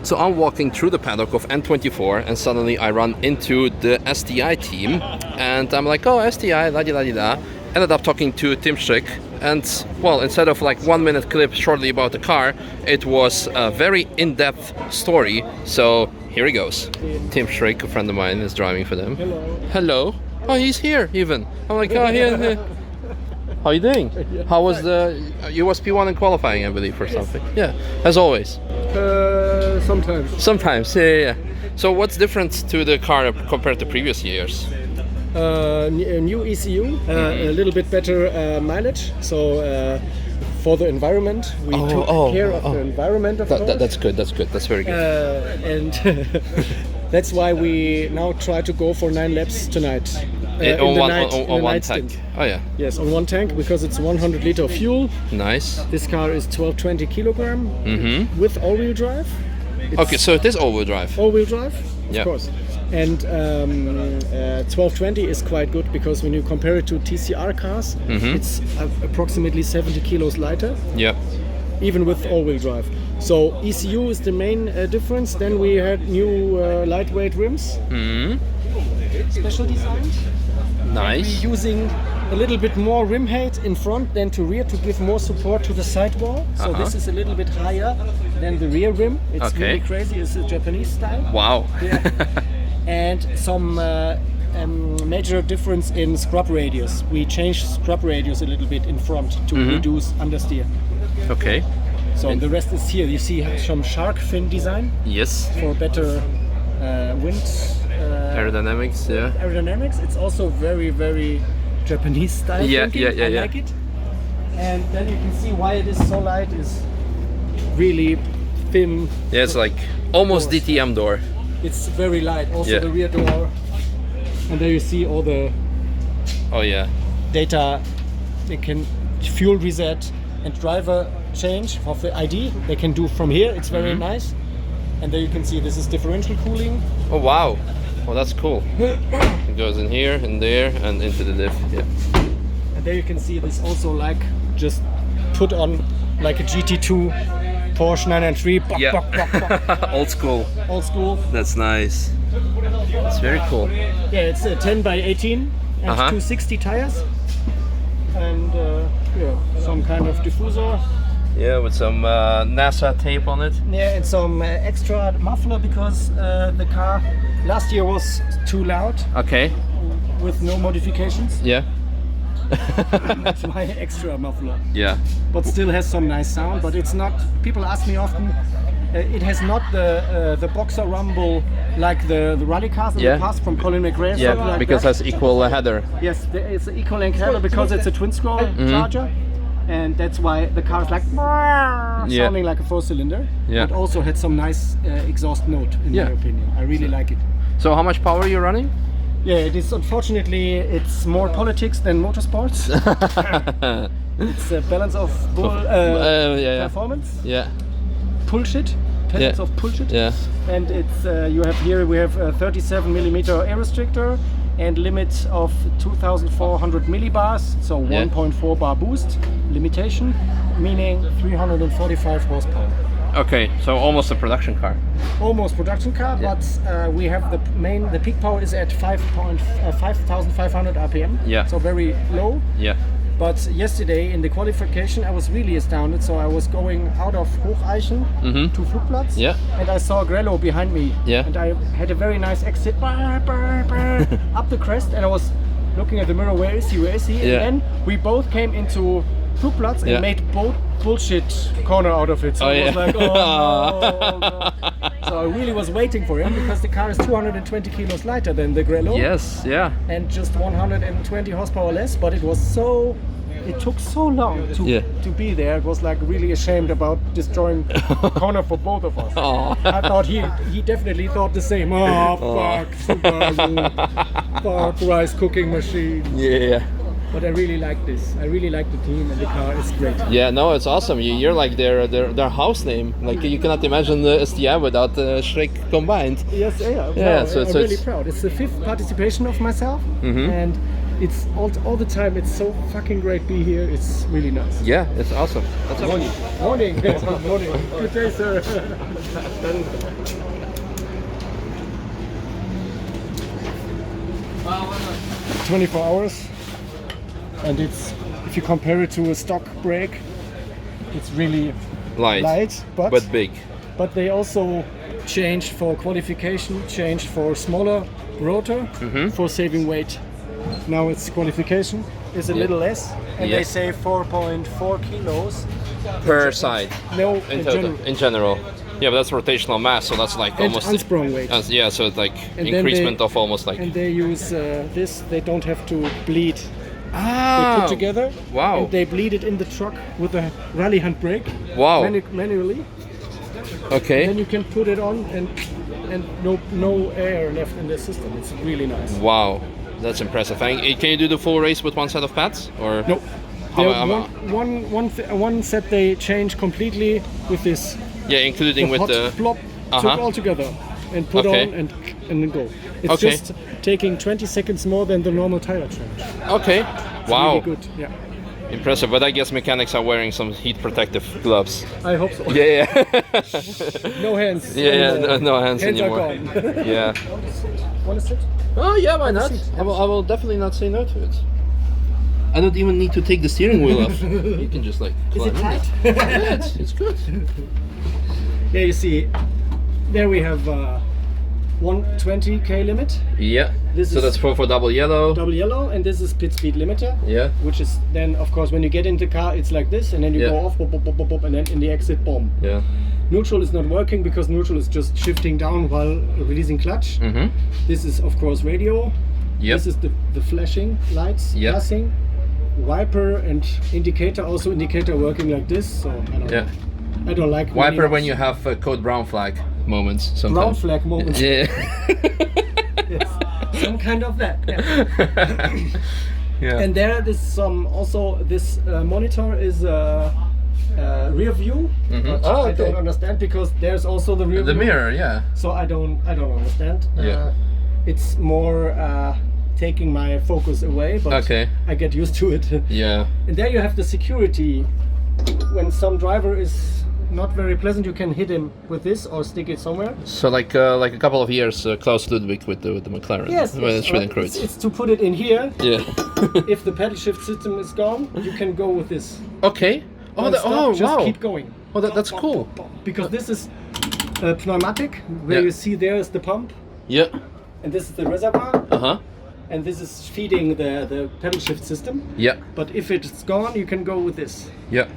So I'm walking through the paddock of N24 and suddenly I run into the STI team and I'm like, oh, STI, la-di-la-di-da. Ended up talking to Tim Schrick and, well, instead of like 1 minute clip shortly about the car, it was a very in-depth story. So here he goes. Tim Schrick, a friend of mine, is driving for them. Hello. Hello. Oh, he's here even. I'm like, oh, here. How are you doing? How was you was P1 in qualifying, I believe, or something? Yeah, as always. Sometimes. Sometimes, yeah. So what's different to the car compared to previous years? New ECU, a little bit better mileage. So for the environment, we took care of the environment. Of course. That's good. That's good. That's very good. And that's why we now try to go for 9 laps tonight. On one tank. Oh yeah. Yes, on one tank because it's 100 liter of fuel. Nice. This car is 1220 kilogram with all-wheel drive. Okay, so it is all-wheel drive. All-wheel drive, of course. And 1220 is quite good because when you compare it to TCR cars, it's approximately 70 kilos lighter. Yeah. Even with all-wheel drive. So ECU is the main difference. Then we had new lightweight rims, special designed. Nice. We're using a little bit more rim height in front than to rear to give more support to the sidewall. So this is a little bit higher than the rear rim. It's really crazy. It's a Japanese style. Wow. Yeah. And some major difference in scrub radius. We changed scrub radius a little bit in front to reduce understeer. Okay. So the rest is here. You see some shark fin design. Yes. For better wind aerodynamics. Yeah. Aerodynamics. It's also very, very Japanese style. Yeah. I like it. And then you can see why it is so light. Is really thin. Yeah, it's like almost DTM door. It's very light. Also the rear door. And there you see all the data. They can fuel reset and driver change of the ID. They can do from here. It's very nice. And there you can see this is differential cooling. Oh wow! Well, that's cool. It goes in here and there and into the diff. Yeah. And there you can see this also like just put on like a GT2 Porsche 993. Old school. Old school. That's nice. That's very cool. Yeah, it's a 10 by 18 and 260 tires. And some kind of diffuser. Yeah, with some NASA tape on it. Yeah, and some extra muffler because the car last year was too loud. Okay. With no modifications. Yeah. That's why extra muffler. Yeah. But still has some nice sound. But it's not. People ask me often. It has not the boxer rumble like the rally cars in the past from Colin McRae. Yeah, like because it has equal header. Yes, it's an equal length header because it's a twin scroll charger. And that's why the car is like sounding like a 4-cylinder. Yeah. But also had some nice exhaust note in my opinion. I really like it. So how much power are you running? Yeah, it is. Unfortunately, it's more politics than motorsports. It's a balance of performance. Yeah. Bullshit. Balance of bullshit. Yeah. And it's we have a 37mm air restrictor and limit of 2,400 millibars, so 1.4 bar boost limitation, meaning 345 horsepower. Okay, so almost a production car. Almost production car, but we have the peak power is at 5,500 RPM. Yeah. So very low. Yeah. But yesterday in the qualification, I was really astounded. So I was going out of Hocheichen to Flugplatz, and I saw Grello behind me. Yeah. And I had a very nice exit up the crest, and I was looking at the mirror. Where is he? Where is he? Yeah. And then we both came into Flugplatz and made both bullshit corner out of it. So I was like, oh no. So I really was waiting for him because the car is 220 kilos lighter than the Grello. Yes, yeah. And just 120 horsepower less, but it took so long to be there. It was like really ashamed about destroying corner for both of us. I thought he definitely thought the same. Fuck, Subaru, fuck, rice cooking machine. Yeah. But I really like this. I really like the team and the car is great. Yeah, no, it's awesome. You're like their house name. Like you cannot imagine the STI without Schrick combined. Yes, yeah. Yeah, no, I'm really proud. It's the 5th participation of myself, and it's all the time. It's so fucking great be here. It's really nice. Yeah, it's awesome. That's Morning. Morning. Morning. Good day, sir. 24 hours, and it's, if you compare it to a stock brake, it's really light, but big. But they also changed for qualification, changed for smaller rotor for saving weight. Now its qualification is a little less, and they say 4.4 kilos per side. No, in general. Yeah, but that's rotational mass, so that's like almost unsprung weight. Yeah, so it's like and increasement of almost like. And they use this. They don't have to bleed. Ah, they put together. Wow. And they bleed it in the truck with a rally hand brake. Wow. Manually. Okay. And then you can put it on, and no air left in the system. It's really nice. Wow, that's impressive. And can you do the full race with one set of pads, or? No. One set they change completely with this. Yeah, including the with hot flop took all together and put on and then go. It's just taking 20 seconds more than the normal tire change. Okay. It's wow. Really good. Yeah. Impressive, but I guess mechanics are wearing some heat protective gloves. I hope so. Yeah. No hands. Yeah, no hands anymore. Are gone. Yeah. Want to sit? Oh yeah, why not? I will definitely not say no to it. I don't even need to take the steering wheel off. You can just like. Is it tight? Yeah, it's good. Yeah, you see, there we have 120k limit. Yeah. This so that's for double yellow. Double yellow, and this is pit speed limiter. Yeah. Which is then, of course, when you get in the car, it's like this, and then you go off, bop, bop, bop, bop, and then in the exit, boom. Yeah. Neutral is not working because neutral is just shifting down while releasing clutch. This is, of course, radio. Yep. This is the flashing lights, flashing. Wiper and indicator, also indicator working like this. So I don't know. I don't like wiper when you have code brown flag moments. Sometimes. Brown flag moments. Yeah. Yes. Some kind of that. Yeah. And there is some also this monitor is rear view. But I don't understand because there's also the rear view. The mirror, yeah. So I don't understand. It's more taking my focus away, but I get used to it. Yeah. And there you have the security. When some driver is not very pleasant, you can hit him with this or stick it somewhere. So like a couple of years, Klaus Ludwig with the McLaren. Yes, it's to put it in here. Yeah. If the pedal shift system is gone, you can go with this. Okay. Oh, just keep going. Oh, that's cool. Because this is a pneumatic, where you see there is the pump. Yeah. And this is the reservoir. And this is feeding the pedal shift system. Yeah. But if it's gone, you can go with this. Yeah.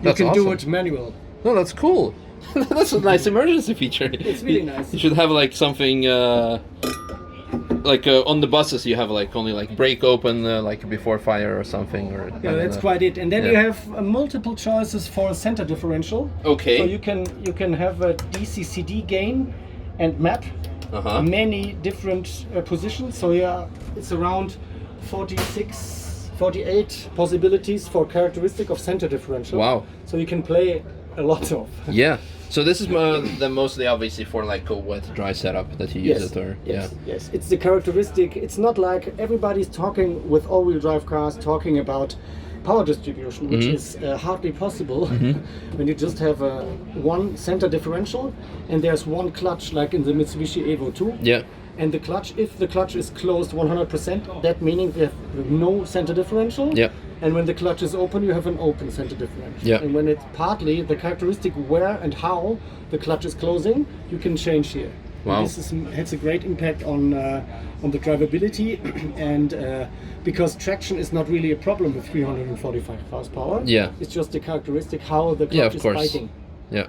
You can do it manual. No, that's cool. That's a nice emergency feature. It's really nice. You should have like something like on the buses. You have like only like brake open like before fire or something. Or yeah, that's quite it. And then you have multiple choices for a center differential. Okay. So you can have a DC/CD gain and map. Many different positions, so it's around 48 possibilities for characteristic of center differential. Wow. So you can play a lot of. Yeah. So this is then mostly obviously for like a wet dry setup that you use it, or yes, it's the characteristic. It's not like everybody's talking with all-wheel drive cars talking about power distribution, which is hardly possible when you just have one center differential and there's one clutch, like in the Mitsubishi Evo 2. Yeah. And the clutch, if the clutch is closed 100%, that meaning we have no center differential. Yeah. And when the clutch is open, you have an open center differential. Yeah. And when it's partly the characteristic where and how the clutch is closing, you can change here. Wow. This has a great impact on the drivability, and because traction is not really a problem with 345 horsepower. Yeah. It's just a characteristic how the clutch is fighting. Yeah.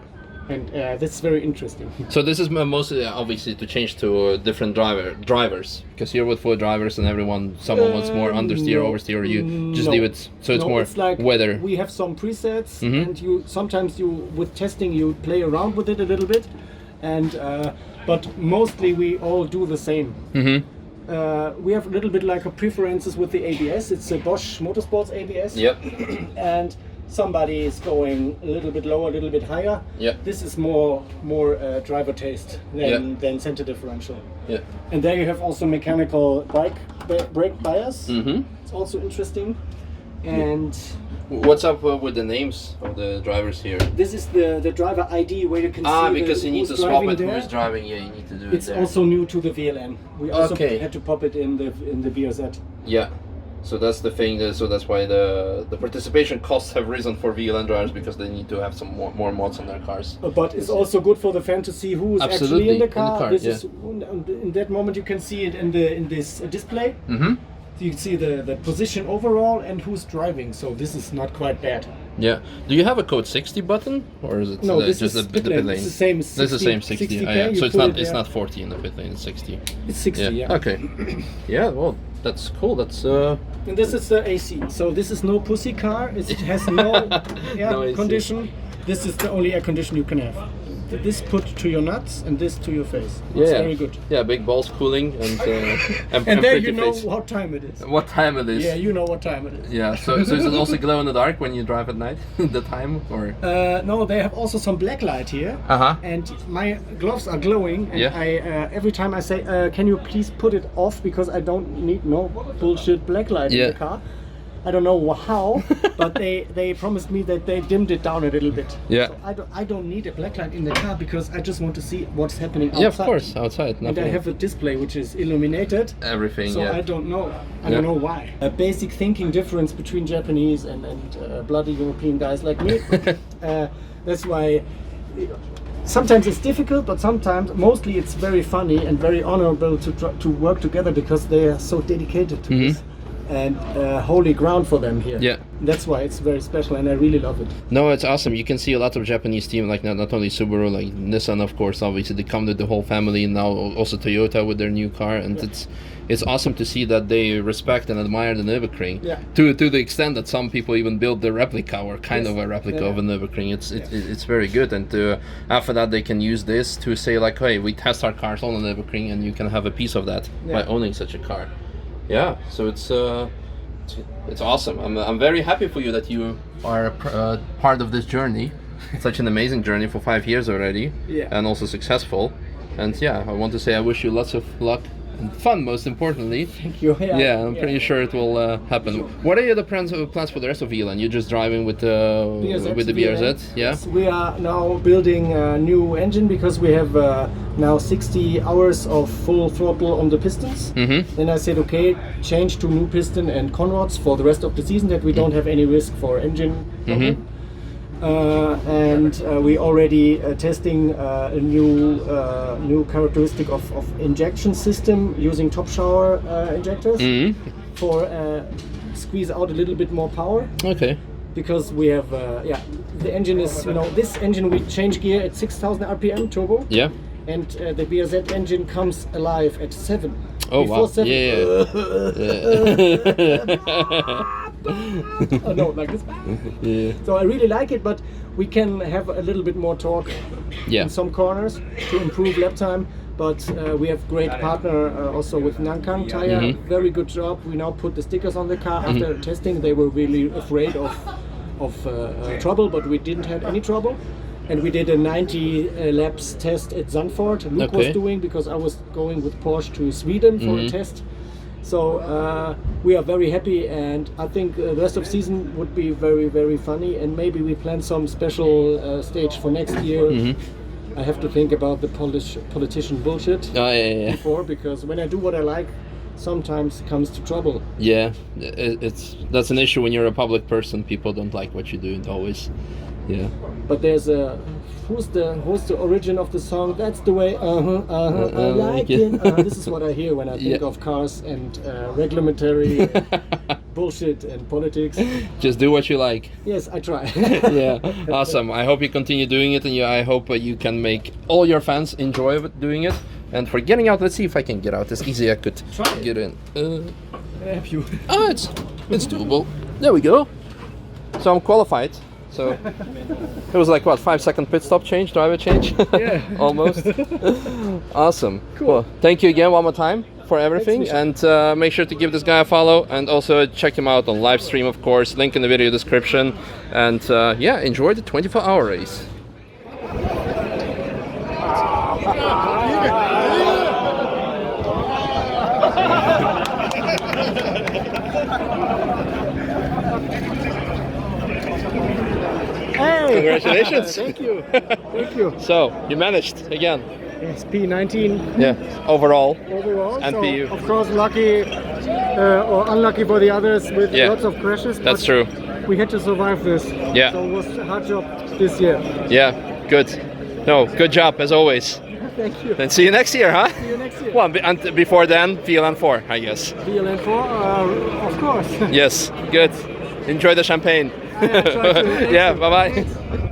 And that's very interesting. So this is mostly obviously to change to different drivers, because you're with 4 drivers and someone wants more understeer, oversteer, or you just leave it so it's more like weather. We have some presets, and sometimes with testing you play around with it a little bit, and but mostly we all do the same. We have a little bit like a preferences with the ABS. It's a Bosch Motorsports ABS. Yep. And somebody is going a little bit lower, a little bit higher. Yeah. This is more driver taste than center differential. Yeah. And there you have also mechanical brake bias. Mm-hmm. It's also interesting. And what's up with the names of the drivers here? this is the driver ID where you can see because you need to swap it who's driving. Yeah, you need to do it. It's also new to the VLN. We also had to pop it in the BRZ. Yeah. So that's the thing. So that's why the participation costs have risen for VLN drivers, because they need to have some more mods on their cars. But it's also good for the fan to see who is actually in the car. This is in that moment you can see it in this display. Mm-hmm. So you can see the position overall and who's driving. So this is not quite bad. Yeah. Do you have a code 60 button, or is it this just is the pit lane? It's the same. 60, this is the same 60. 60K, Yeah. So it's not 40 in the pit lane. It's 60. It's 60. Yeah. Okay. Yeah. Well, that's cool. That's. And this is the AC. So this is no pussy car. It has no air condition. This is the only air condition you can have. This put to your nuts and this to your face. It's very good. Yeah, big balls cooling and and there you know what time it is. What time it is. Yeah, you know what time it is. Yeah, so is it also glow in the dark when you drive at night? The time, or? No, they have also some black light here. And my gloves are glowing. And I every time I say, can you please put it off, because I don't need no bullshit black light in the car. I don't know how, but they promised me that they dimmed it down a little bit. Yeah. So I don't need a black light in the car, because I just want to see what's happening outside. Yeah, of course, outside. And I have a display which is illuminated. Everything. So I don't know. I don't know why. A basic thinking difference between Japanese and bloody European guys like me. That's why. Sometimes it's difficult, but mostly it's very funny and very honorable to work together, because they are so dedicated to this. And holy ground for them here. Yeah, that's why it's very special, and I really love it. No, it's awesome. You can see a lot of Japanese team, like not only Subaru, like Nissan, of course. Obviously, they come with the whole family, and now also Toyota with their new car, and it's awesome to see that they respect and admire the Nürburgring to the extent that some people even build the replica, or kind of a replica of a Nürburgring. It's very good, and after that they can use this to say like, hey, we test our cars on the Nürburgring, and you can have a piece of that by owning such a car. Yeah, so it's awesome. I'm very happy for you that you are part of this journey. Such an amazing journey for 5 years already, and also successful. And yeah, I want to say I wish you lots of luck and fun, most importantly. Thank you. Yeah, I'm pretty sure it will happen. Sure. What are the plans for the rest of VLN? You're just driving with the BRZ? Yeah. Yes, we are now building a new engine, because we have now 60 hours of full throttle on the pistons. Then I said, okay, change to new piston and conrods for the rest of the season, that we don't have any risk for engine problem. And we already testing a new characteristic of injection system using top shower injectors for squeeze out a little bit more power. Okay. Because we have the engine is, this engine we change gear at 6,000 RPM turbo. Yeah. And the BRZ engine comes alive at 7. Oh wow! 7. Yeah. Oh no, like this. Yeah. So I really like it, but we can have a little bit more torque in some corners to improve lap time. But we have great partner also with Nankang Tire. Very good job. We now put the stickers on the car. After testing, they were really afraid of trouble, but we didn't have any trouble. And we did a 90 laps test at Zandvoort. Luke was doing, because I was going with Porsche to Sweden for a test. So we are very happy, and I think the rest of the season would be very, very funny. And maybe we plan some special stage for next year. I have to think about the politician bullshit before, because when I do what I like, sometimes it comes to trouble. Yeah, that's an issue when you're a public person. People don't like what you do always. Yeah. But there's who's the origin of the song? That's the way. I like it. This is what I hear when I think of cars and regulatory bullshit and politics. Just do what you like. Yes, I try. Yeah, awesome. I hope you continue doing it, and I hope you can make all your fans enjoy doing it. And for getting out, let's see if I can get out as easy as I could get in. I help you. Oh, it's doable. There we go. So I'm qualified. So it was like what, 5-second pit stop change, driver change? Yeah. Almost. Awesome. Cool. Well, thank you again one more time for everything. Thanks, and make sure to give this guy a follow, and also check him out on live stream, of course. Link in the video description. And yeah, enjoy the 24-hour race. Hey. Congratulations. Thank you. Thank you. So, you managed again. Yes, P19. Yeah, overall. And so, PU. Of course, lucky or unlucky for the others with lots of crashes. That's true. We had to survive this. Yeah. So it was a hard job this year. Yeah, good. No, good job as always. Thank you. Then see you next year, huh? See you next year. Well, and before then, VLN4, I guess. VLN4, of course. Yes, good. Enjoy the champagne. Yeah, yeah, bye-bye.